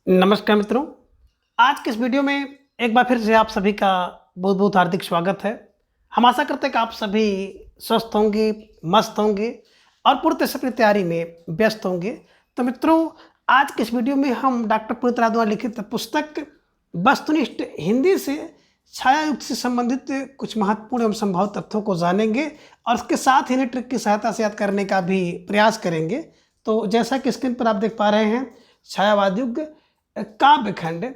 नमस्कार मित्रों। आज के इस वीडियो में एक बार फिर से आप सभी का बहुत बहुत हार्दिक स्वागत है। हम आशा करते हैं कि आप सभी स्वस्थ होंगे, मस्त होंगे और पूरी तरह से अपनी तैयारी में व्यस्त होंगे। तो मित्रों, आज के इस वीडियो में हम डॉक्टर पुनीत राज द्वारा लिखित पुस्तक वस्तुनिष्ठ हिंदी से छाया युग से संबंधित कुछ महत्वपूर्ण एवं संभावित तथ्यों को जानेंगे और उसके साथ ही ट्रिक की सहायता से याद करने का भी प्रयास करेंगे। तो जैसा कि स्क्रीन पर आप देख पा रहे हैं, छायावाद युग काव्यखंड,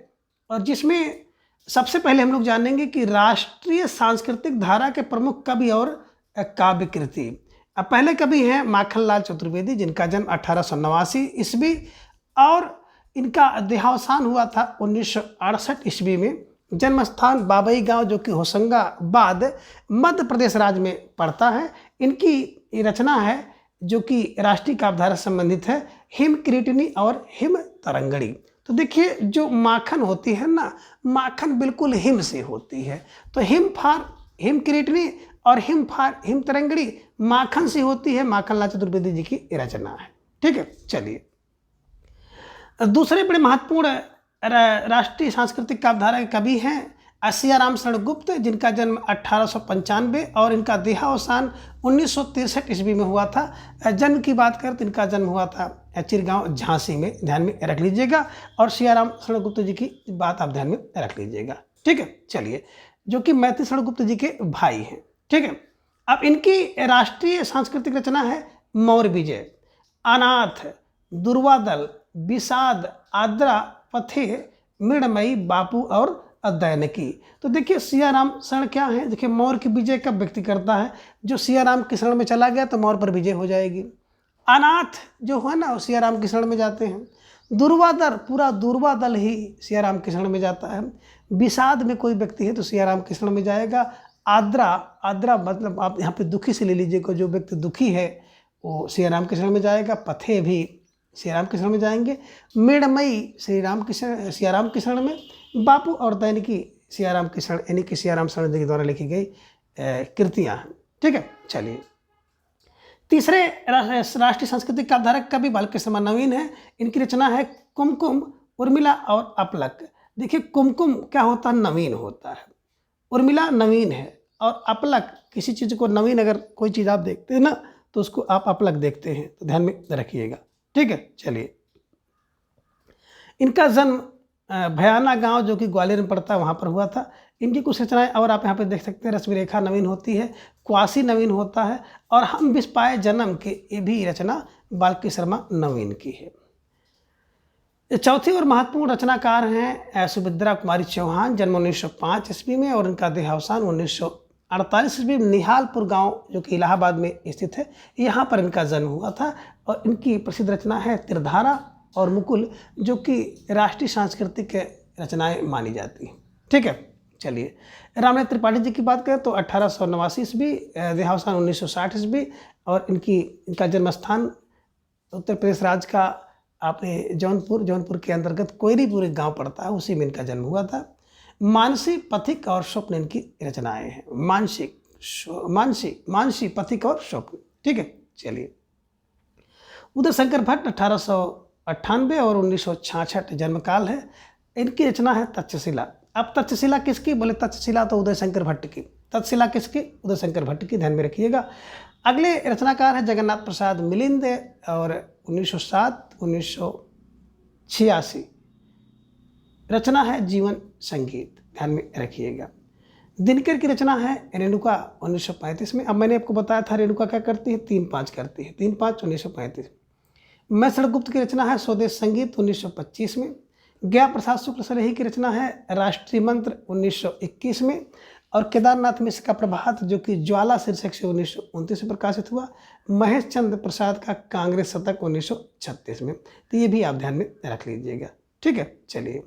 और जिसमें सबसे पहले हम लोग जानेंगे कि राष्ट्रीय सांस्कृतिक धारा के प्रमुख कवि और काव्य कृति। अब पहले कवि हैं माखनलाल चतुर्वेदी, जिनका जन्म 1889 ईस्वी और इनका देहावसान हुआ था 1968 ईस्वी में। जन्म स्थान बाबई गांव, जो कि होशंगाबाद मध्य प्रदेश राज्य में पड़ता है। इनकी रचना है जो कि राष्ट्रीय काव्यधारा से संबंधित है, हिम किरीटिनी और हिम तरंगड़ी। तो देखिए, जो माखन होती है ना, माखन बिल्कुल हिम से होती है। तो हिम किरीटिनी और हिम तरंगड़ी माखन से होती है। माखनलाल चतुर्वेदी जी की रचना है। ठीक है, चलिए दूसरे बड़े महत्वपूर्ण राष्ट्रीय सांस्कृतिक काव्यधारा के कवि हैं सियाराम शरण गुप्त, जिनका जन्म 1895 और इनका देहावसान 1963 ईस्वी में हुआ था। जन्म की बात करें तो इनका जन्म हुआ था चिरगांव झांसी में, ध्यान में रख लीजिएगा। और सियाराम शरण गुप्त जी की बात आप ध्यान में रख लीजिएगा। ठीक है, चलिए, जो कि मैथिली शरण गुप्त जी के भाई हैं। ठीक है, अब इनकी राष्ट्रीय सांस्कृतिक रचना है मौर्य विजय, अनाथ, दुर्वादल, विषाद, आद्रा, पथे, मृणमयी, बापू और अध्ययन की। तो देखिए, सियाराम शरण क्या है, देखिए मौर्य की विजय कब व्यक्ति करता है, जो सियाराम की शरण में चला गया तो मौर्य पर विजय हो जाएगी। अनाथ जो है ना, वो सियाराम की शरण में जाते हैं। दुर्वादल, पूरा दुर्वादल ही सियाराम की शरण में जाता है। विषाद में कोई व्यक्ति है तो सियाराम की शरण में जाएगा। आद्रा, आद्रा मतलब आप यहाँ पे दुखी से ले लीजिएगा, जो व्यक्ति दुखी है वो सियाराम की शरण में जाएगा। पथे भी सियाराम की शरण में जाएंगे। मृणमयी सियाराम की शरण में। बापू और दैनिकी सियाराम की शरण, यानी कि सियाराम शरण के द्वारा लिखी गई कृतियाँ हैं। ठीक है, चलिए तीसरे राष्ट्रीय सांस्कृतिक काव्यधारा कवि बालकृष्ण नवीन है। इनकी रचना है कुमकुम, उर्मिला और अपलक। देखिए, कुमकुम क्या होता है, नवीन होता है। उर्मिला नवीन है और अपलक, किसी चीज़ को नवीन अगर कोई चीज़ आप देखते हैं ना तो उसको आप अपलक देखते हैं, तो ध्यान में रखिएगा। ठीक है, चलिए इनका जन्म भयाना गांव, जो कि ग्वालियर में पड़ता है, वहाँ पर हुआ था। इनकी कुछ रचनाएं और आप यहाँ पे देख सकते हैं। रश्मिरेखा नवीन होती है, क्वासी नवीन होता है, और हम विष पाए जन्म के, ये भी रचना बालकृष्ण शर्मा नवीन की है। चौथी और महत्वपूर्ण रचनाकार हैं सुभद्रा कुमारी चौहान, जन्म 1905 ईस्वी में और इनका देहावसान 1948 ईस्वी में निहालपुर गांव, जो कि इलाहाबाद में स्थित है, यहाँ पर इनका जन्म हुआ था। और इनकी प्रसिद्ध रचना है त्रिधारा और मुकुल, जो कि राष्ट्रीय सांस्कृतिक रचनाएं मानी जाती हैं। ठीक है, चलिए रामनाथ त्रिपाठी जी की बात करें तो 1889 ईस्वी, देहावसान 1960 ईस्वी, और इनका जन्म स्थान उत्तर प्रदेश राज्य का आपने जौनपुर के अंतर्गत कोयरीपुर एक गाँव पड़ता है, उसी में इनका जन्म हुआ था। मानसी, पथिक और स्वप्न इनकी रचनाएं हैं। मानसी, पथिक और स्वप्न। ठीक है, चलिए उदय शंकर भट्ट 1898 और 1966 जन्मकाल है। इनकी रचना है तक्षशिला। अब तक्षशिला किसकी, बोले तक्षशिला तो उदय शंकर भट्ट की। तक्षशिला किसकी, उदय शंकर भट्ट की, ध्यान में रखिएगा। अगले रचनाकार है जगन्नाथ प्रसाद मिलिंद, और 1907 1986 रचना है जीवन संगीत, ध्यान में रखिएगा। दिनकर की रचना है रेणुका 1935 में। अब मैंने आपको बताया था रेणुका क्या करती है, 3-5 करती है, 3-5 1935। मैथड़ गुप्त की रचना है स्वदेश संगीत 1925 में। गया प्रसाद शुक्ल सनेही की रचना है राष्ट्रीय मंत्र 1921 में। और केदारनाथ मिश्र का प्रभात, जो कि ज्वाला शीर्षक से 1929 में प्रकाशित हुआ। महेश चंद्र प्रसाद का कांग्रेस शतक 1936 में। तो ये भी आप ध्यान में रख लीजिएगा। ठीक है, चलिए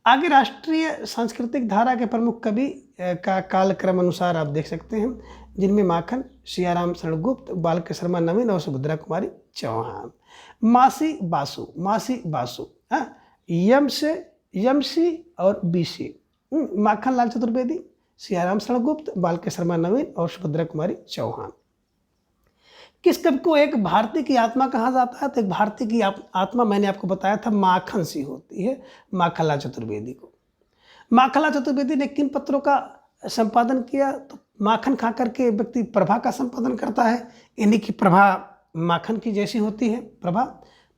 आगे राष्ट्रीय सांस्कृतिक धारा के प्रमुख कवि का कालक्रम अनुसार आप देख सकते हैं, जिनमें माखन, सियाराम शरण गुप्त, बालकृष्ण शर्मा नवीन और सुभद्रा कुमारी चौहान। मासी बासु, हाँ, यमसी और बीसी, माखनलाल चतुर्वेदी, सियाराम शरण गुप्त, बालकृष्ण शर्मा नवीन और सुभद्रा कुमारी चौहान। किस कवि को एक भारतीय की आत्मा कहा जाता है? तो एक भारतीय की आत्मा मैंने आपको बताया था माखन सी होती है, माखनलाल चतुर्वेदी को। माखनलाल चतुर्वेदी ने किन पत्रों का संपादन किया? तो माखन खा करके व्यक्ति प्रभा का संपादन करता है, इन्हीं की प्रभा माखन की जैसी होती है प्रभा।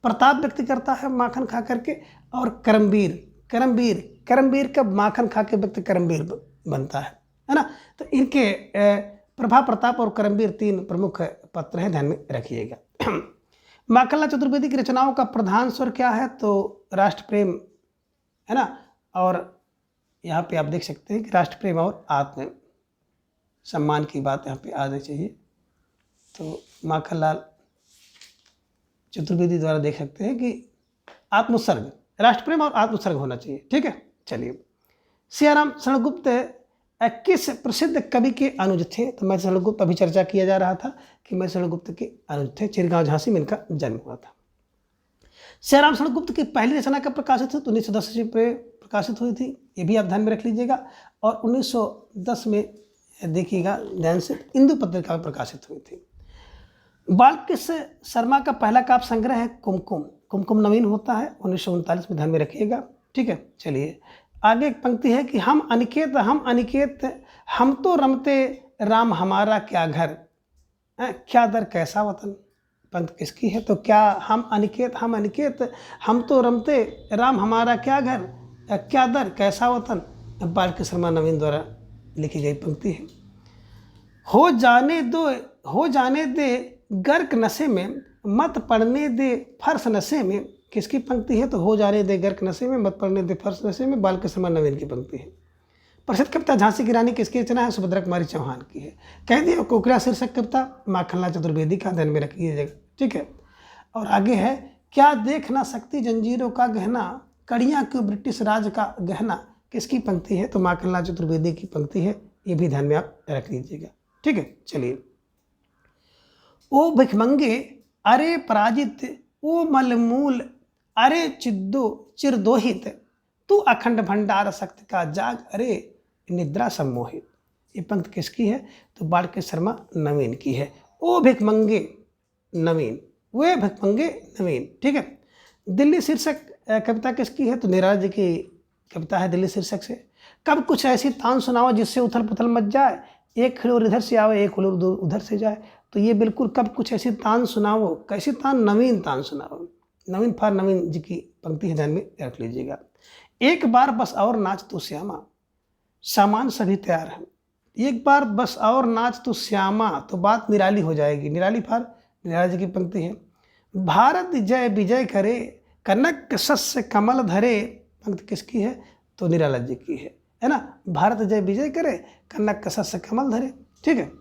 प्रताप व्यक्ति करता है माखन खा करके। और करमवीर, करमवीर करमवीर का माखन खा के व्यक्ति करमवीर बनता है ना। तो इनके प्रभा, प्रताप और करमवीर 3 प्रमुख पत्र हैं, ध्यान में रखिएगा। माखनलाल चतुर्वेदी की रचनाओं का प्रधान स्वर क्या है? तो राष्ट्र प्रेम है ना। और यहाँ पे आप देख सकते हैं कि राष्ट्र प्रेम और आत्म सम्मान की बात यहाँ पे आनी चाहिए। तो माखनलाल चतुर्वेदी द्वारा देख सकते हैं कि आत्मोत्सर्ग, राष्ट्र प्रेम और आत्मोत्सर्ग होना चाहिए। ठीक है, चलिए। सियाराम शरणगुप्त किस प्रसिद्ध कवि के अनुज थे? तो मैं शरणगुप्त, अभी चर्चा किया जा रहा था कि मैं शरणगुप्त के अनुज थे। चिरगांव झांसी में इनका जन्म हुआ था। सियाराम शरणगुप्त की पहली रचना कब प्रकाशित हुई? तो 1910 ईस्वी पे प्रकाशित हुई थी, ये भी आप ध्यान में रख लीजिएगा। और 1910 में देखिएगा ध्यान से, इंदु पत्रिका में प्रकाशित हुई थी। बालकृष्ण शर्मा का पहला काव्य संग्रह है कुमकुम। कुमकुम नवीन होता है 1939 में, ध्यान में रखिएगा। ठीक है, चलिए आगे एक पंक्ति है कि हम अनिकेत, हम अनिकेत, हम तो रमते राम हमारा क्या घर, क्या दर कैसा वतन। पंक्ति किसकी है? तो क्या हम अनिकेत, हम अनिकेत, हम तो रमते राम हमारा क्या घर, क्या दर कैसा वतन, बालकृष्ण शर्मा नवीन द्वारा लिखी गई पंक्ति है। हो जाने दे गर्क नशे में, मत पड़ने दे फर्श नशे में। किसकी पंक्ति है? तो हो जाने दे गर्क नशे में, मत पड़ने दे फर्श नशे में, बालकृष्ण शर्मा नवीन की पंक्ति है। प्रसिद्ध कविता झांसी की रानी किसकी रचना है? सुभद्रा कुमारी चौहान की है। कह दिया कोकिला शीर्षक कविता माखनलाल चतुर्वेदी का, ध्यान में रखिएगा। ठीक है, और आगे है क्या देख ना सकती जंजीरों का गहना, कड़ियाँ क्यों ब्रिटिश राज का गहना। किसकी पंक्ति है? तो माखनलाल चतुर्वेदी की पंक्ति है, ये भी ध्यान में आप रख लीजिएगा। ठीक है, चलिए। ओ भिखमंगे अरे पराजित, ओ मलमूल अरे चिरदोहित, तू अखंड भंडार शक्ति का जाग अरे निद्रा सम्मोहित। ये पंक्ति किसकी है? तो बालकृष्ण शर्मा नवीन की है। ओ भिखमंगे नवीन, वे भिखमंगे नवीन। ठीक है। दिल्ली शीर्षक कविता किसकी है? तो निराला जी की कविता है दिल्ली शीर्षक से। कब कुछ ऐसी तान सुनाओ जिससे उथल पुथल मच जाए, एक खिलोर इधर से आवे एक खिलोर उधर से जाए। तो ये बिल्कुल कब कुछ ऐसी तान सुनाओ, कैसी तान? नवीन तान सुनाओ। नवीन फार नवीन जी की पंक्ति है, ध्यान में रख लीजिएगा। एक बार बस और नाच तो श्यामा, सामान सभी तैयार है। एक बार बस और नाच तो श्यामा, तो बात निराली हो जाएगी। निराली फार निराला जी की पंक्ति है। भारत जय विजय करे, कनक सस्य कमल धरे। पंक्ति किसकी है? तो निराला जी की है ना। भारत जय विजय करे, कनक सस्य कमल धरे। ठीक है।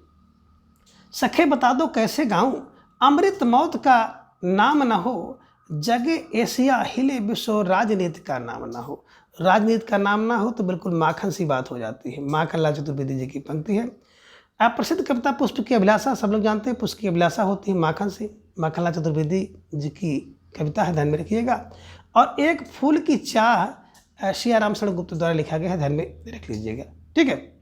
सखे बता दो कैसे गाऊं, अमृत मौत का नाम न हो, जगे एशिया हिले विश्व, राजनीति का नाम ना हो। राजनीति का नाम ना हो तो बिल्कुल माखन सी बात हो जाती है। माखनलाल चतुर्वेदी जी की पंक्ति है। आप प्रसिद्ध कविता पुष्प की अभिलाषा, सब लोग जानते हैं पुष्प की अभिलाषा होती है माखन से। माखनलाल चतुर्वेदी जी की कविता है, ध्यान में रखिएगा। और एक फूल की चाह सियाराम शरणगुप्त द्वारा लिखा गया है, ध्यान में रख लीजिएगा। ठीक है।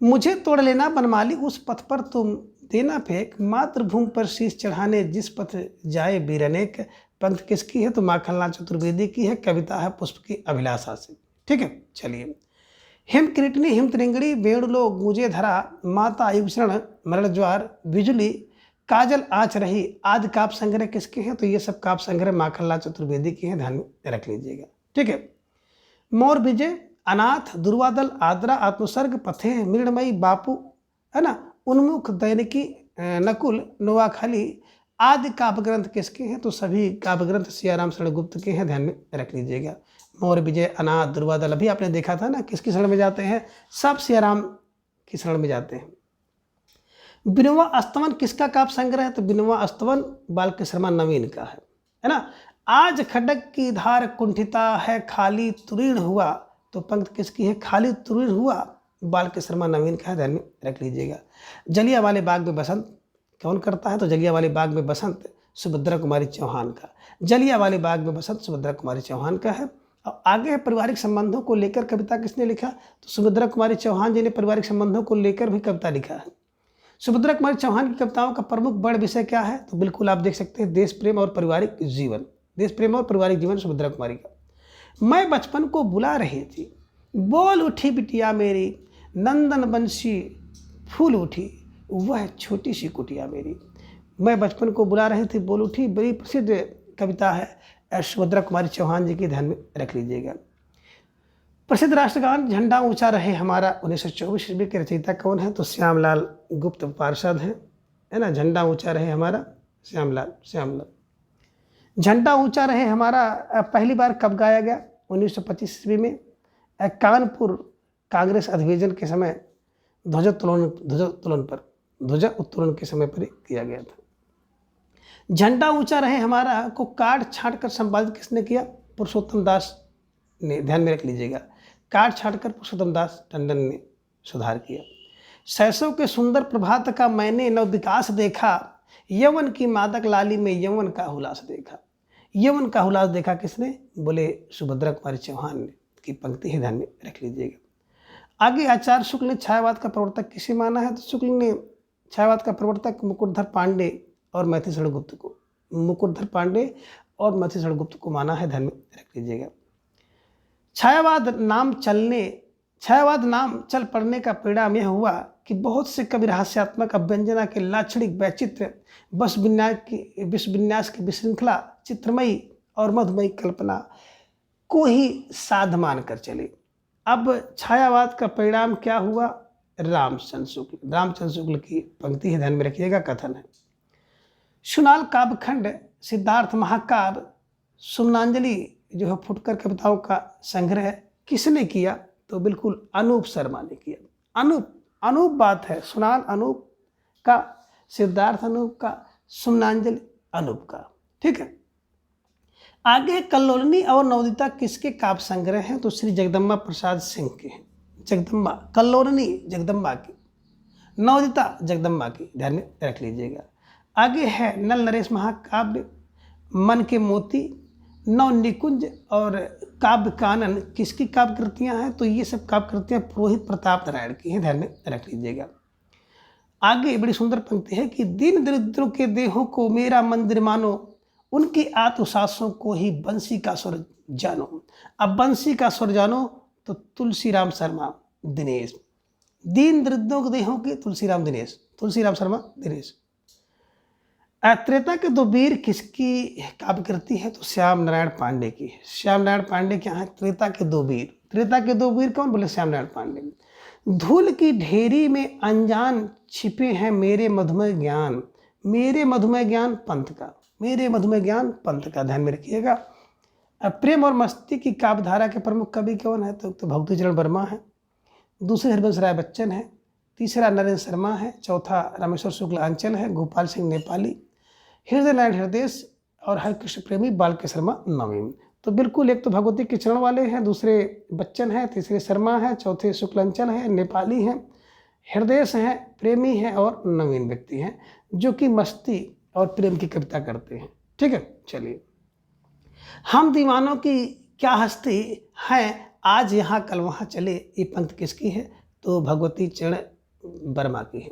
मुझे तोड़ लेना बनमाली उस पथ पर तुम देना फेंक, मातृभूमि पर शीश चढ़ाने जिस पथ जाए वीरनेक। पंक्ति किसकी है? तो माखनलाल चतुर्वेदी की है। कविता है पुष्प की अभिलाषा से। ठीक है, चलिए। हिम किरीटनी हिम त्रिंगड़ी वेणुलो मुझे धरा, माता युगशरण मरण ज्वार बिजुली काजल आँच रही। आदि काव्य संग्रह किसके हैं? तो ये सब काव्य संग्रह माखनलाल चतुर्वेदी की हैं, ध्यान में रख लीजिएगा। ठीक है। मोर विजय, अनाथ, दुर्वादल, आद्रा, आत्मसर्ग, पथे, मृणमयी, बापू है ना, उन्मुख, दैनिकी, नकुल, नोआखली आदि काव्य ग्रंथ किसके हैं? तो सभी काव्य ग्रंथ सियाराम शरणगुप्त के हैं, ध्यान में रख लीजिएगा। मोर विजय, अनाथ, दुर्वादल अभी आपने देखा था ना, किसकी शरण में जाते हैं? सब सियाराम की शरण में जाते हैं। बिनवा अस्तवन किसका काव्य संग्रह है? तो बिनवा अस्तवन बालकृष्ण शर्मा नवीन का है ना। आज खड्ग की धार कुंठिता है, खाली तुरीण हुआ। तो पंक्ति किसकी है? खाली तुरीण हुआ बालकृष्ण शर्मा नवीन का है, ध्यान में रख लीजिएगा। जलियांवाले बाग में बसंत कौन करता है? तो जलियांवाले बाग में बसंत सुभद्रा कुमारी चौहान का। जलियांवाले बाग में बसंत सुभद्रा कुमारी चौहान का है। और आगे है पारिवारिक संबंधों को लेकर कविता किसने लिखा? तो सुभद्रा कुमारी चौहान जी ने पारिवारिक संबंधों को लेकर भी कविता लिखा है। सुभद्रा कुमारी चौहान की कविताओं का प्रमुख बड़ विषय क्या है? तो बिल्कुल आप देख सकते हैं देश प्रेम और पारिवारिक जीवन। देश प्रेम और पारिवारिक जीवन सुभद्रा कुमारी का। मैं बचपन को बुला रही थी, बोल उठी बिटिया मेरी, नंदन बंशी फूल उठी वह छोटी सी कुटिया मेरी। मैं बचपन को बुला रही थी, बोल उठी, बड़ी प्रसिद्ध कविता है सुभद्रा कुमारी चौहान जी की, ध्यान में रख लीजिएगा। प्रसिद्ध राष्ट्रगान झंडा ऊंचा रहे हमारा 1924 ईस्वी के रचयिता कौन है? तो श्यामलाल गुप्त पार्षद हैं, है ना। झंडा ऊंचा रहे हमारा, श्यामलाल। झंडा ऊंचा रहे हमारा पहली बार कब गाया गया? 1925 ईस्वी में कानपुर कांग्रेस अधिवेशन के समय ध्वज उत्तोलन के समय पर किया गया था। झंडा ऊंचा रहे हमारा को काट छांट कर संपादित किसने किया? पुरुषोत्तम दास ने, ध्यान में रख लीजिएगा। काट छांट कर पुरुषोत्तम दास टंडन ने सुधार किया। शैशव के सुंदर प्रभात का मैंने नव विकास देखा, यवन की मादक लाली में यवन का हुलास देखा। यवन का हुलास देखा किसने? बोले सुभद्रा कुमारी चौहान ने, की पंक्ति है, ध्यान में रख लीजिएगा। आगे आचार्य शुक्ल ने छायावाद का प्रवर्तक किसे माना है? तो शुक्ल ने छायावाद का प्रवर्तक मुकुटधर पांडे और मैथिलीशरण गुप्त को, मुकुटधर पांडे और मैथिलीशरण गुप्त को माना है, ध्यान में रख लीजिएगा। छायावाद नाम चल पड़ने का परिणाम यह हुआ कि बहुत से कवि रहस्यात्मक अभ्यंजना के लाक्षणिक वैचित्र विश्व विन्यास की विशृंखला चित्रमयी और मधुमयी कल्पना को ही साध मान कर चले। अब छायावाद का परिणाम क्या हुआ? रामचंद्र शुक्ल की पंक्ति है, ध्यान में रखिएगा, कथन है। सुनाल काव्यखंड, सिद्धार्थ महाकाव्य, सुमनांजलि जो है फुटकर कविताओं का संग्रह किसने किया? तो बिल्कुल अनूप शर्मा ने किया। अनूप बात है। सुनाल अनूप का, सिद्धार्थ अनूप का, सुमनांजलि अनूप का, ठीक है। आगे कल्लोलनी और नवोदिता किसके काव्य संग्रह हैं? तो श्री जगदम्बा प्रसाद सिंह के हैं। जगदम्बा, कल्लोलनी जगदम्बा की, नवोदिता जगदम्बा की, ध्यान में रख लीजिएगा। आगे है नल नरेश महाकाव्य, मन के मोती, नव निकुंज और काव्य कानन किसकी काव्य कृतियाँ हैं? तो ये सब काव्य कृतियाँ पुरोहित प्रताप नारायण की हैं, ध्यान में रख लीजिएगा। आगे बड़ी सुंदर पंक्ति है कि दीन दरिद्रों के देहों को मेरा मंदिर मानो, उनकी आत्मसासों को ही बंसी का स्वर जानो। अब बंसी का स्वर जानो तो तुलसीराम शर्मा दिनेश। दीन दरिद्रों के देहों के तुलसीराम शर्मा दिनेश। त्रेता के दो वीर किसकी काव्य कृति है? तो श्याम नारायण पांडे की। श्याम नारायण पांडे क्या है? त्रेता के दो वीर कौन? बोले श्याम नारायण पांडे। धूल की ढेरी में अनजान छिपे हैं मेरे मधुमय ज्ञान, मेरे मधुमय ज्ञान पंथ का, मेरे मधुमय ज्ञान पंथ का, ध्यान में रखिएगा। प्रेम और मस्ती की काव्यधारा के प्रमुख कवि कौन है? तो भक्ति चरण वर्मा है, दूसरे हरिवंश राय बच्चन है, तीसरा नरेंद्र शर्मा है, चौथा रामेश्वर शुक्ल आंचल है, गोपाल सिंह नेपाली, हृदय नारायण हृदय और हरिकृष्ण प्रेमी बालके शर्मा नवीन। तो बिल्कुल एक तो भगवती के चरण वाले हैं, दूसरे बच्चन हैं, तीसरे शर्मा हैं, चौथे शुक्लांचल हैं, नेपाली हैं, हृदय हैं, प्रेमी हैं और नवीन व्यक्ति हैं जो कि मस्ती और प्रेम की कविता करते हैं, ठीक है। चलिए, हम दीवानों की क्या हस्ती है, आज यहाँ कल वहाँ चले, ये पंक्ति किसकी है? तो भगवती चरण वर्मा की है।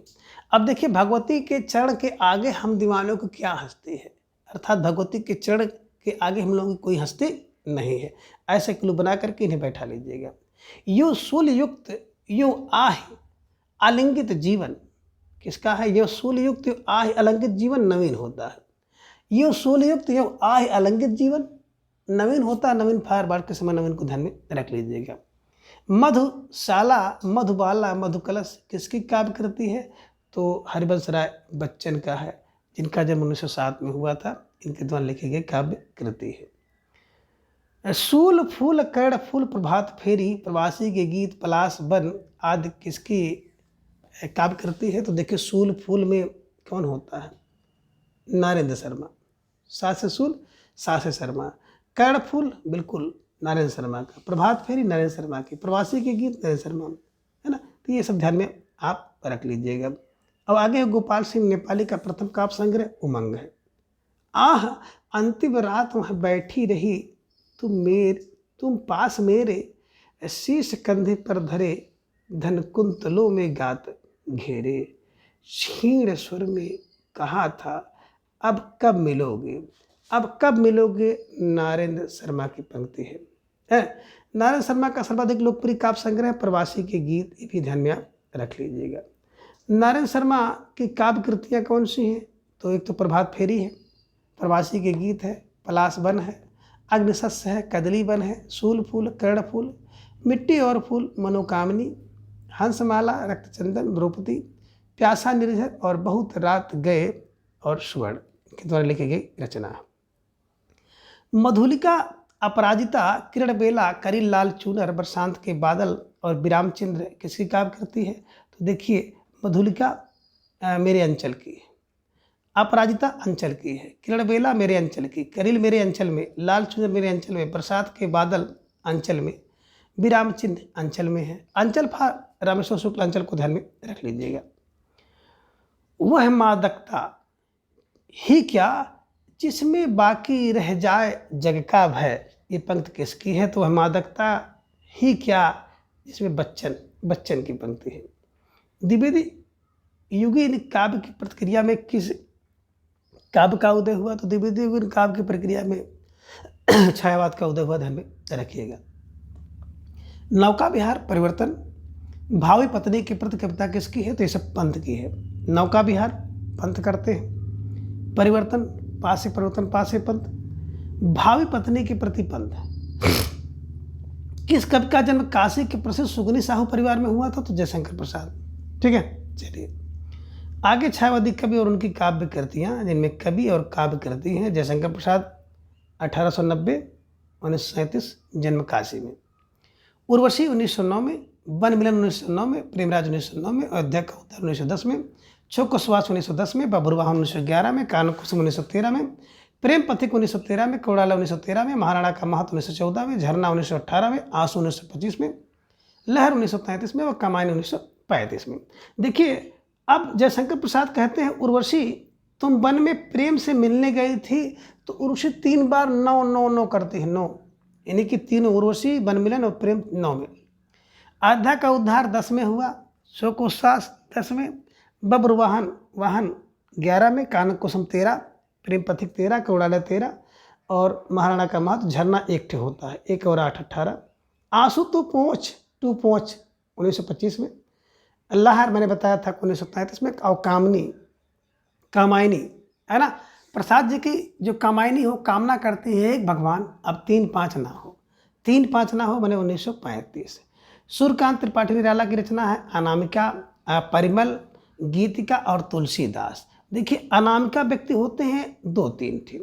अब देखिए, भगवती के चरण के आगे हम दीवानों को क्या हस्ती है, अर्थात भगवती के चरण के आगे हम लोगों की कोई हस्ती नहीं है। ऐसे क्लू बना करके इन्हें बैठा लीजिएगा। यो शूलयुक्त यो आह आलिंगित जीवन किसका है? यो शूलयुक्त यो आह अलंकित जीवन नवीन होता है। यो शूलयुक्त यो आह अलंकित जीवन नवीन होता है। नवीन फायर बाढ़ के समय नवीन को ध्यान में रख लीजिएगा। मधुशाला, मधुबाला, मधुकलश किसकी काव्य कृति है? तो हरिवंश राय बच्चन का है, जिनका जन्म 1907 में हुआ था। इनके द्वारा लिखी गई काव्य कृति है। सूल फूल कर्ण फूल प्रभात फेरी, प्रवासी के गीत, पलाश वन आदि किसकी काव्य कृति है? तो देखिए, सूल फूल में कौन होता है? नरेंद्र शर्मा। सास सूल सास शर्मा। कर्ण फूल बिल्कुल नरेंद्र शर्मा का। प्रभात फेरी नरेंद्र शर्मा की। प्रवासी के गीत नरेंद्र शर्मा, है ना। तो ये सब ध्यान में आप रख लीजिएगा। अब आगे गोपाल सिंह नेपाली का प्रथम काव्य संग्रह उमंग है। आह अंतिम रात वहाँ बैठी रही, तुम पास मेरे, शीश कंधे पर धरे, धन कुंतलों में गात घेरे। क्षीण स्वर में कहा था, अब कब मिलोगे, अब कब मिलोगे, नारेंद्र शर्मा की पंक्ति है। नारायण शर्मा का सर्वाधिक लोकप्रिय काव्य संग्रह प्रवासी के गीत, ये भी ध्यान में आप रख लीजिएगा। नारायण शर्मा की काव्य कृतियाँ कौन सी हैं, तो एक तो प्रभात फेरी है, प्रवासी के गीत है, पलाश वन है, अग्निशस्य है, कदली वन है, सूल फूल, कर्ण फूल, मिट्टी और फूल, मनोकामनी, हंसमाला, रक्तचंदन, द्रौपदी, प्यासा निर्झर और बहुत रात गए और स्वर्ण के द्वारा लिखी गई रचना है। मधुलिका, अपराजिता, किरण बेला, करील लाल चूनर, बरसांत के बादल और विरामचंद्र किसकी काव्य कृति है, तो देखिए मधुलिका मेरे अंचल की है, अपराजिता अंचल की है, किरण बेला मेरे अंचल की, करील मेरे अंचल में, लाल चूनर मेरे अंचल में, बरसात के बादल अंचल में, विरामचिन्ह अंचल में है। अंचल फा रामेश्वर शुक्ल अंचल को ध्यान में रख लीजिएगा। वह मादकता ही क्या जिसमें बाकी रह जाए जग का भय, ये पंक्ति किसकी है, तो वह मादकता ही क्या जिसमें बच्चन की पंक्ति है। द्विवेदी युगीन काव्य की प्रतिक्रिया में किस काव्य का उदय हुआ, तो द्विवेदी युगीन काव्य की प्रक्रिया में छायावाद का उदय हुआ, ध्यान में रखिएगा। नौका विहार, परिवर्तन, भावी पत्नी के प्रति कविता किसकी है, तो ये सब पंत की है। नौका विहार पंत करते हैं, परिवर्तन पास से परिवर्तन, पास से पंत, भावी पत्नी के प्रति पंत। किस कवि का जन्म काशी के प्रसिद्ध सुगनी साहू परिवार में हुआ था, तो जयशंकर प्रसाद। ठीक है, चलिए आगे छायावादी कवि और उनकी काव्य कृतियाँ, जिनमें कवि और काव्य कृति हैं। जयशंकर प्रसाद 1890, 1937 जन्म काशी में, उर्वशी 1909 में, वन मिलन 1909 में, प्रेमराज 1909 में, अयोध्या का उद्धार 1910 में, छोकसवास 1910 में, बबुरवाहन 1911 में, कानन कुसुम 1913 में, प्रेम पथिक 1913 में, कौड़ाला 1913 में, महाराणा का महत 1914 में, झरना 1918 में, आंसू 1925 में, लहर 1933 में और कमायनी 1935 में। देखिए अब जयशंकर प्रसाद कहते हैं, उर्वशी तुम वन में प्रेम से मिलने गई थी, तो उर्वशी 3 बार 9 9 9 करती है, 9, यानी कि 3 उर्वशी, वन मिलन और प्रेम 9 में। अयोध्या का उद्धार 10 में हुआ, शोकोश्वास 10 में, बब्रुवाहन वाहन 11 में, कानन कुसुम 13, प्रेम पथिक 13, कौड़ाला 13 और महाराणा का महत झरना 1 होता है, 1 और 8 18। आंसू तो पोंछ 2 पोंछ 1925 में, लहर मैंने बताया था 1933 में, और कामायनी है ना, प्रसाद जी की जो कामायनी हो, कामना करती है एक भगवान, अब 3 5 ना हो, 3 5 ना हो, मैंने 1935। सूर्यकांत त्रिपाठी निराला की रचना है अनामिका, परिमल, गीतिका और तुलसीदास। देखिए अनामिका व्यक्ति होते हैं 2-3 थे,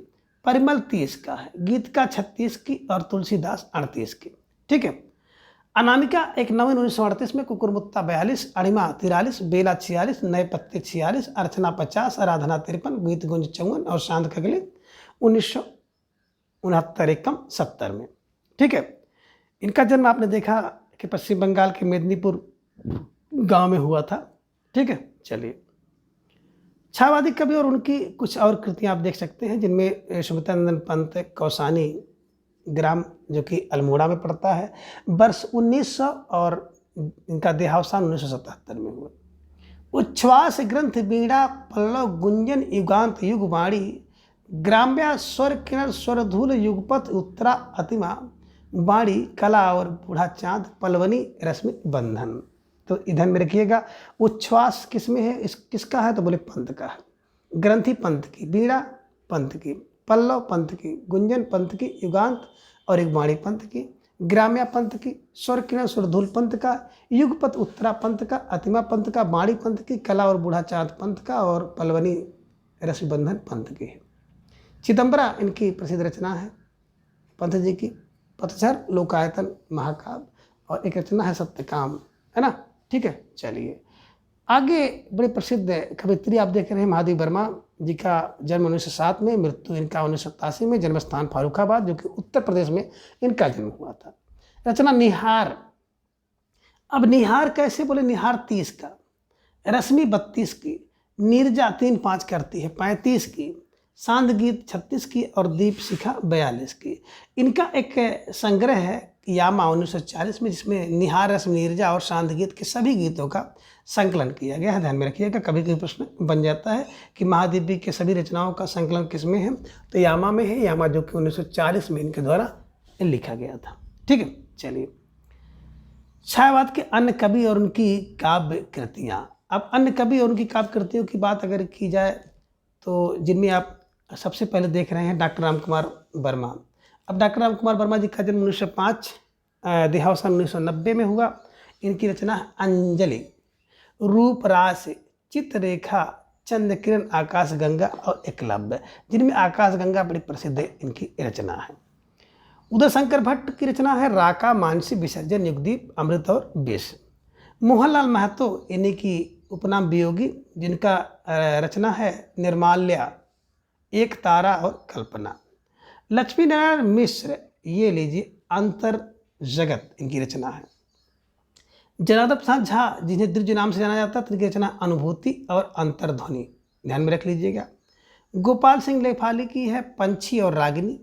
परिमल 30 का है, गीतिका 36 की और तुलसीदास 38 की। ठीक है, अनामिका एक नवीन 1938 में, कुकुरमुत्ता 42, अणिमा 43, बेला 46, नए पत्ते 46, अर्चना 50, आराधना 53, गीत गुंज 54 और शांत खगले 1969 एकम 70 में। ठीक है, इनका जन्म आपने देखा कि पश्चिम बंगाल के मेदिनीपुर गांव में हुआ था। ठीक है, चलिए छायावादी कवि और उनकी कुछ और कृतियां आप देख सकते हैं, जिनमें सुमित्रानंदन पंत, कौसानी ग्राम जो कि अल्मोड़ा में पड़ता है, वर्ष 1900 और इनका देहावसान 1977 में हुआ। उच्छ्वास ग्रंथ बीड़ा पल्लव गुंजन युगांत युगवाणी, ग्राम्या स्वर किरण स्वरधूल युगपथ उत्तरा अतिमा, बाणी कला और बूढ़ा चांद पलवनी रश्मि बंधन। तो इधर में रखिएगा, उच्छ्वास किस में है, किसका है, तो बोले पंत का है, ग्रंथि पंत की, बीड़ा पंत की, पल्लव पंत की, गुंजन पंत की, युगांत और एक वाणी पंत की, ग्राम्या पंत की, स्वर किरण स्वरधूल पंत का, युगपथ उत्तरा पंत का, अतिमा पंत का, बाणी पंत की, कला और बूढ़ा चांद पंत का और पलवनी रसबंधन पंत की है। चिदम्बरा इनकी प्रसिद्ध रचना है पंत जी की, पतझर, लोकायतन, महाकाव्य और एक रचना है सत्यकाम, है ना। ठीक है, चलिए आगे बड़े प्रसिद्ध कवित्री आप देख रहे हैं, महादेवी वर्मा जी का जन्म 1907 में, मृत्यु इनका 1987 में, जन्मस्थान फारुखाबाद जो कि उत्तर प्रदेश में इनका जन्म हुआ था। रचना निहार, अब निहार कैसे बोले, निहार 30 का, रश्मि 32 की, नीरजा 3-5 करती है 35 की, सांद गीत 36 की और दीप शिखा 42 की। इनका एक संग्रह है यामा 1940 में, जिसमें निहार रस नीरजा और शांत गीत के सभी गीतों का संकलन किया गया है। ध्यान में रखिएगा, कभी कभी प्रश्न बन जाता है कि महादेवी के सभी रचनाओं का संकलन किसमें है, तो यामा में है। यामा जो कि 1940 में इनके द्वारा लिखा गया था। ठीक है, चलिए छायावाद के अन्य कवि और उनकी काव्य कृतियाँ। अब अन्य कवि और उनकी काव्य कृतियों की बात अगर की जाए तो जिनमें आप सबसे पहले देख रहे हैं डॉक्टर राम कुमार वर्मा। अब डॉक्टर राम कुमार वर्मा जी का जन्म 1905, देहावसान 1990 में हुआ। इनकी रचना अंजलि, रूपरास, चित्ररेखा, चंद्रकिरण, आकाशगंगा और एकलव्य, जिनमें आकाशगंगा बड़ी प्रसिद्ध इनकी रचना है। उदय शंकर भट्ट की रचना है राका, मानसी, विसर्जन, युगदीप, अमृत और विष। मोहनलाल महतो इन्हीं की उपनाम वियोगी, जिनका रचना है निर्माल्या, एक तारा और कल्पना। लक्ष्मी नारायण मिश्र, ये लीजिए अंतर जगत इनकी रचना है। जनार्दन प्रसाद झा, जिन्हें द्विज नाम से जाना जाता है, तो इनकी रचना अनुभूति और अंतर्ध्वनि, ध्यान में रख लीजिएगा। गोपाल सिंह लेफाली की है पंछी और रागिनी।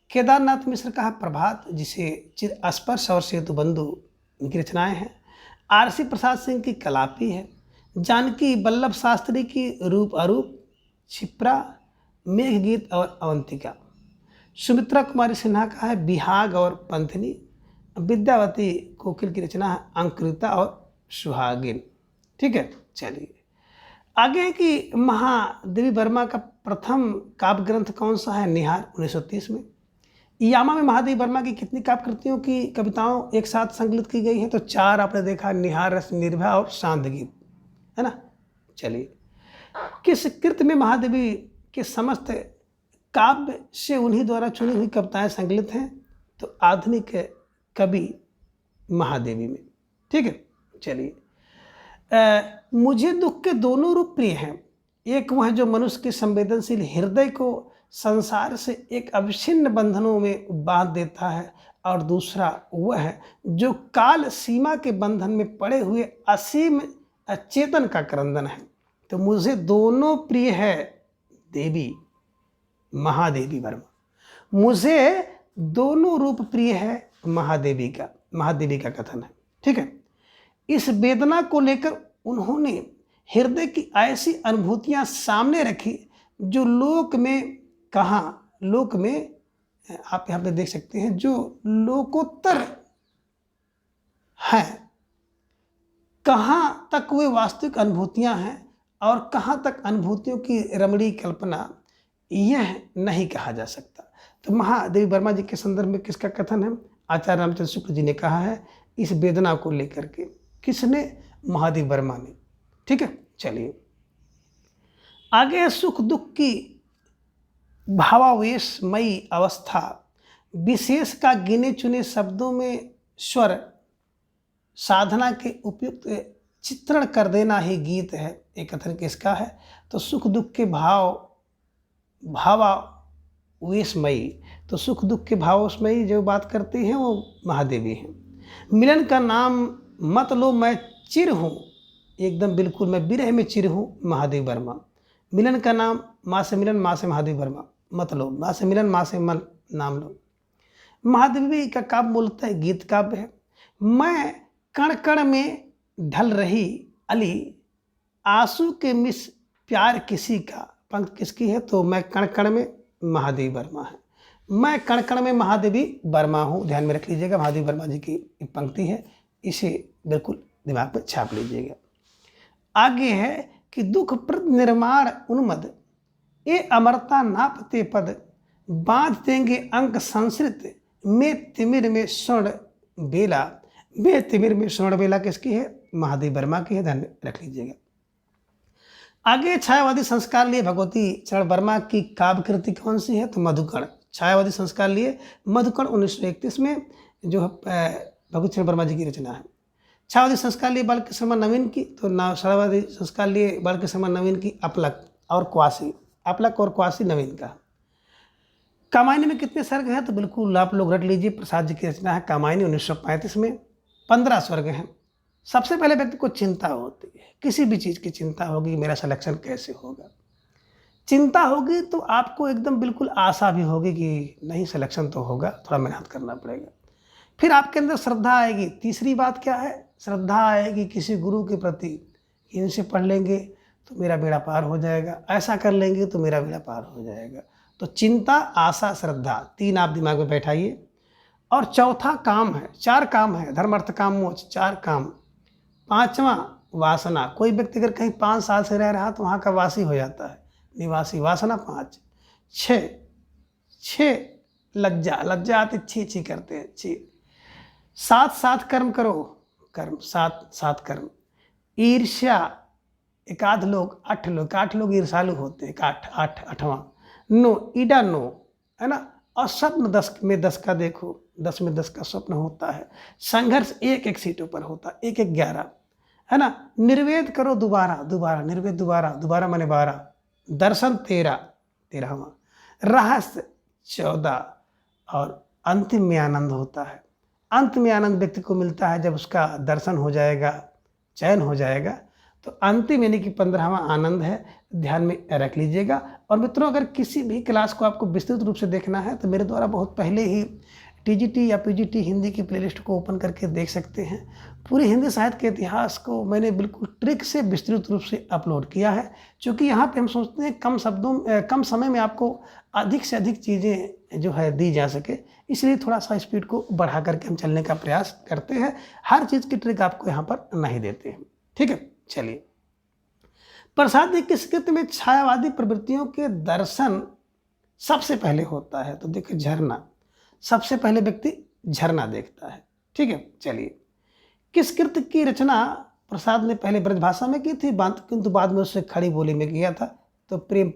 केदारनाथ मिश्र का है प्रभात, जिसे चिर स्पर्श और सेतु बंधु इनकी रचनाएं हैं। आरसी प्रसाद सिंह की कलापी है। जानकी वल्लभ शास्त्री की रूप अरूप, क्षिप्रा, मेघगीत और अवंतिका। सुमित्रा कुमारी सिन्हा का है बिहाग और पंथनी। विद्यावती कोकिल की रचना है अंकुरिता और सुहागिन। ठीक है, चलिए आगे है कि महादेवी वर्मा का प्रथम काव्य ग्रंथ कौन सा है, निहार 1930 में। यामा में महादेवी वर्मा की कितनी काव्य कृतियों की कविताओं एक साथ संकलित की गई हैं, तो 4 आपने देखा, निहार, रस निर्भया और शांत गीत, है ना। चलिए किस कृत में महादेवी के समस्त काव्य से उन्हीं द्वारा चुनी हुई कविताएं संकलित हैं, तो आधुनिक कवि महादेवी में। ठीक है, चलिए मुझे दुख के दोनों रूप प्रिय हैं। एक वह जो मनुष्य के संवेदनशील हृदय को संसार से एक अविच्छिन्न बंधनों में बांध देता है, और दूसरा वह है जो काल सीमा के बंधन में पड़े हुए असीम चेतन का क्रंदन है। तो मुझे दोनों प्रिय है देवी महादेवी वर्मा। मुझे दोनों रूप प्रिय है महादेवी का कथन है। ठीक है, इस वेदना को लेकर उन्होंने हृदय की ऐसी अनुभूतियां सामने रखी जो लोक में आप यहाँ पे देख सकते हैं, जो लोकोत्तर है। कहाँ तक वे वास्तविक अनुभूतियां हैं और कहाँ तक अनुभूतियों की रमणीय कल्पना, यह नहीं कहा जा सकता। तो महादेवी वर्मा जी के संदर्भ में किसका कथन है, आचार्य रामचंद्र शुक्ल जी ने कहा है इस वेदना को लेकर के। किसने, महादेवी वर्मा ने। ठीक है, चलिए आगे है सुख दुख की भावावेशमयी अवस्था, विशेष का गिने चुने शब्दों में स्वर साधना के उपयुक्त चित्रण कर देना ही गीत है। एक कथन किसका है, तो सुख दुख के भावावेशमयी, तो सुख दुख के भावावेशमयी जो बात करती हैं वो महादेवी हैं। मिलन का नाम मत लो मैं चिर हूँ, एकदम बिल्कुल मैं विरह में चिर हूँ, महादेवी वर्मा। मिलन का नाम, माँ से मिलन, माँ से महादेवी वर्मा, मत लो, माँ से मिलन, माँ से मन नाम लो। महादेवी का काव्य बोलता है गीत काव्य है। मैं कण कण में ढल रही अली, आंसू के मिस प्यार किसी का। पंक्ति किसकी है, तो मैं कण कण में महादेवी वर्मा है। मैं कण कण में महादेवी वर्मा हूँ, ध्यान में रख लीजिएगा। महादेवी वर्मा जी की पंक्ति है, इसे बिल्कुल दिमाग पर छाप लीजिएगा। आगे है कि दुख प्रद निर्माण उन्मद, ये अमरता नापते पद, बांध देंगे अंक संस्कृत, में तिमिर में स्वर्ण बेला। में तिमिर में स्वर्ण बेला किसकी है, महादेवी वर्मा की है, ध्यान में रख लीजिएगा। आगे छायावादी संस्कार लिए भगवती चरण वर्मा की काव्य कृति कौन सी है, तो मधुकण। छायावादी संस्कार लिए मधुकण 1931 में जो भगवती चरण वर्मा जी की रचना है। छायावादी संस्कार लिए बालकृष्ण शर्मा नवीन की, तो छायावादी संस्कार लिए बालकृष्ण शर्मा नवीन की अपलक और क्वासी नवीन का। कामायनी में कितने सर्ग हैं, तो बिल्कुल आप लोग रट लीजिए, प्रसाद जी की रचना है कामायनी 1935 में। 15 स्वर्ग हैं। सबसे पहले व्यक्ति को चिंता होती है, किसी भी चीज़ की चिंता होगी, मेरा सिलेक्शन कैसे होगा। चिंता होगी तो आपको एकदम बिल्कुल आशा भी होगी कि नहीं सिलेक्शन तो होगा, थोड़ा मेहनत करना पड़ेगा। फिर आपके अंदर श्रद्धा आएगी। तीसरी बात क्या है? श्रद्धा आएगी किसी गुरु के प्रति, इनसे पढ़ लेंगे तो मेरा बेड़ा पार हो जाएगा, ऐसा कर लेंगे तो मेरा बेड़ा पार हो जाएगा। तो चिंता, आशा, श्रद्धा, 3 आप दिमाग में बैठाइए। और चौथा काम है, 4 काम है, धर्म अर्थ काम मोक्ष, 4 काम। 5वां वासना। कोई व्यक्ति अगर कहीं 5 साल से रह रहा तो वहाँ का वासी हो जाता है, निवासी। वासना 5। 6 लज्जा, लज्जा आती, छी करते हैं, छी। 7 कर्म करो, कर्म 7 कर्म। ईर्ष्या, 8 लोग ईर्षालु होते हैं, 8वां। नो, ईडा नो, है ना। और स्वप्न 10 में 10 का देखो, 10 में 10 का स्वप्न होता है। संघर्ष 1 सीटों पर होता है, 1 11, है ना। निर्वेद करो दोबारा, निर्वेद दोबारा माने 12। दर्शन 13वां। रहस्य 14। और अंतिम में आनंद होता है। अंत में आनंद व्यक्ति को मिलता है जब उसका दर्शन हो जाएगा, चयन हो जाएगा। तो अंतिम यानी कि 15वां आनंद है, ध्यान में रख लीजिएगा। और मित्रों, अगर किसी भी क्लास को आपको विस्तृत रूप से देखना है तो मेरे द्वारा बहुत पहले ही टीजीटी या पीजीटी हिंदी की प्लेलिस्ट को ओपन करके देख सकते हैं। पूरे हिंदी साहित्य के इतिहास को मैंने बिल्कुल ट्रिक से विस्तृत रूप से अपलोड किया है, क्योंकि यहाँ पे हम सोचते हैं कम समय में आपको अधिक से अधिक चीज़ें जो है दी जा सके, इसलिए थोड़ा सा स्पीड को बढ़ा करके हम चलने का प्रयास करते हैं। हर चीज़ की ट्रिक आपको यहाँ पर नहीं देते हैं, ठीक है। चलिए, प्रसाद की स्कृति में छायावादी प्रवृत्तियों के दर्शन सबसे पहले होता है। तो देखिए, झरना, सबसे पहले व्यक्ति झरना देखता है, ठीक है। चलिए, किस कृति की रचना प्रसाद ने पहले ब्रजभाषा में की थी, किंतु बाद में उससे खड़ी बोली में किया था? तो प्रेम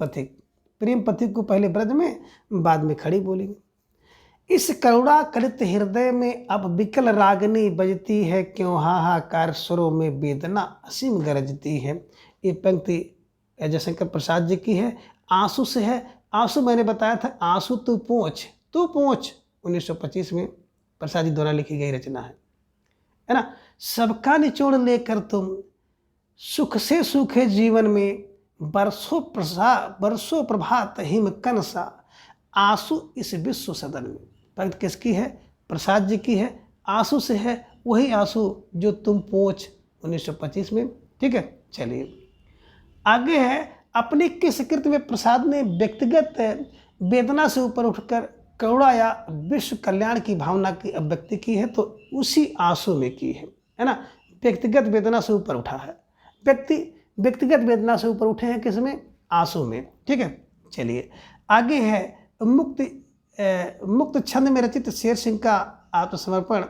पथिक को पहले ब्रज में, बाद में खड़ी बोली में। इस करुणा कलित हृदय में अब विकल रागनी बजती है, क्यों हाहाकार स्वरों में वेदना असीम गरजती है। ये पंक्ति जयशंकर प्रसाद जी की है। आंसू से है। आंसू मैंने बताया था, आंसू तू पोंछ 1925 में प्रसाद जी द्वारा लिखी गई रचना है ना। सबका निचोड़ लेकर तुम सुख से सूखे जीवन में, बरसों प्रभात हिम कन सा, आंसू इस विश्व सदन में। पंक्ति किसकी है? प्रसाद जी की है। आंसू से है, वही आंसू जो तुम पोंछ 1925 में, ठीक है। चलिए, आगे है, अपनी किस कृति में प्रसाद ने व्यक्तिगत वेदना से ऊपर उठकर करुणा या विश्व कल्याण की भावना की अभिव्यक्ति की है? तो उसी आंसू में की है ना। व्यक्तिगत वेदना से ऊपर उठा है, व्यक्तिगत वेदना से ऊपर उठे हैं किसमें? आंसू में, ठीक है। चलिए, आगे है, मुक्त छंद में रचित शेर सिंह का आत्मसमर्पण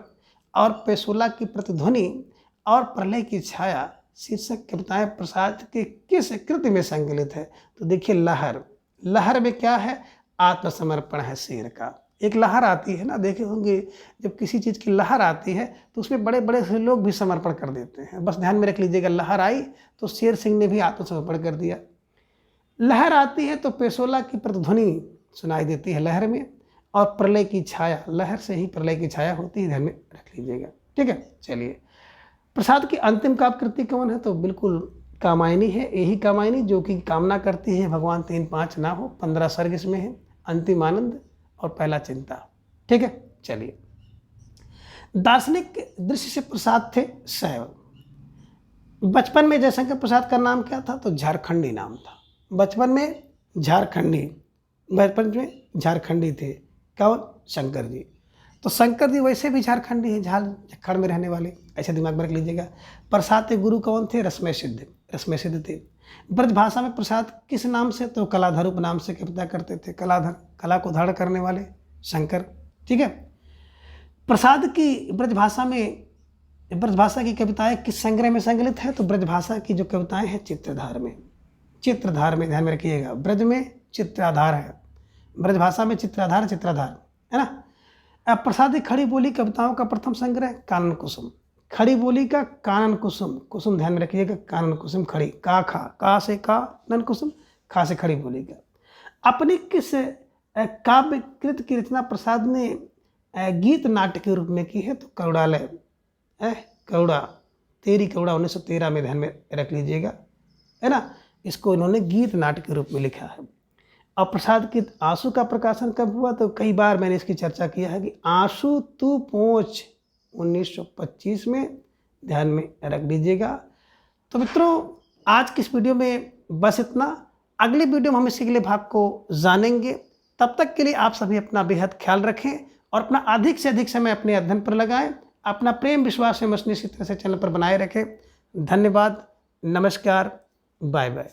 और पेशोला की प्रतिध्वनि और प्रलय की छाया शीर्षक कविताएं प्रसाद के किस कृति में संकलित है? तो देखिए, लहर में क्या है? आत्मसमर्पण है शेर का। एक लहर आती है ना, देखे होंगे, जब किसी चीज़ की लहर आती है तो उसमें बड़े बड़े से लोग भी समर्पण कर देते हैं। बस ध्यान में रख लीजिएगा, लहर आई तो शेर सिंह ने भी आत्मसमर्पण कर दिया। लहर आती है तो पेशोला की प्रतिध्वनि सुनाई देती है लहर में, और प्रलय की छाया, लहर से ही प्रलय की छाया होती है, ध्यान में रख लीजिएगा, ठीक है। चलिए, प्रसाद की अंतिम काव्य कृति कौन है? तो बिल्कुल कामायनी है। यही कामायनी जो कि कामना करती है भगवान 3-5 ना हो, 15 सर्ग इसमें है। अंतिम आनंद और पहला चिंता, ठीक है। चलिए, दार्शनिक दृष्टि से प्रसाद थे शैव। बचपन में जयशंकर प्रसाद का नाम क्या था? तो झारखंडी नाम था। बचपन में झारखंडी थे। कौन? शंकर जी। तो शंकर जी वैसे भी झारखंडी हैं, झारखंड में रहने वाले, ऐसे दिमाग में रख लीजिएगा। प्रसाद के गुरु कौन थे? रश्मय सिद्ध थे। ब्रजभाषा में प्रसाद किस नाम से? तो कलाधर उपनाम से कविता करते थे। कलाधर, कला को धारण करने वाले शंकर, ठीक है। प्रसाद की ब्रजभाषा की कविताएं किस संग्रह में संकलित है? तो ब्रजभाषा की जो कविताएं हैं चित्रधार में, ध्यान में रखिएगा। ब्रज में चित्राधार है, ब्रजभाषा में चित्राधार है ना। अब प्रसाद की खड़ी बोली कविताओं का प्रथम संग्रह कानन कुसुम। खड़ी बोली का कानन कुसुम ध्यान में रखिएगा। कानन कुसुम, खड़ी, का से कानन कुसुम, खा से खड़ी बोली का। अपनी किस काव्य कृत की रचना प्रसाद ने गीत नाट्य के रूप में की है? तो करुणालय, तेरी करुणा 1913 में, ध्यान में रख लीजिएगा, है ना। इसको इन्होंने गीत नाट्य के रूप में लिखा है। और प्रसाद की आंसू का प्रकाशन कब हुआ, तो कई बार मैंने इसकी चर्चा किया है कि आंसू तू पोंछ 1925 में, ध्यान में रख दीजिएगा। तो मित्रों, आज की इस वीडियो में बस इतना। अगले वीडियो में हम इसके अगले भाग को जानेंगे। तब तक के लिए आप सभी अपना बेहद ख्याल रखें और अपना अधिक से अधिक समय अपने अध्ययन पर लगाएं। अपना प्रेम विश्वास एवं इसी तरह से चैनल पर बनाए रखें। धन्यवाद, नमस्कार, बाय बाय।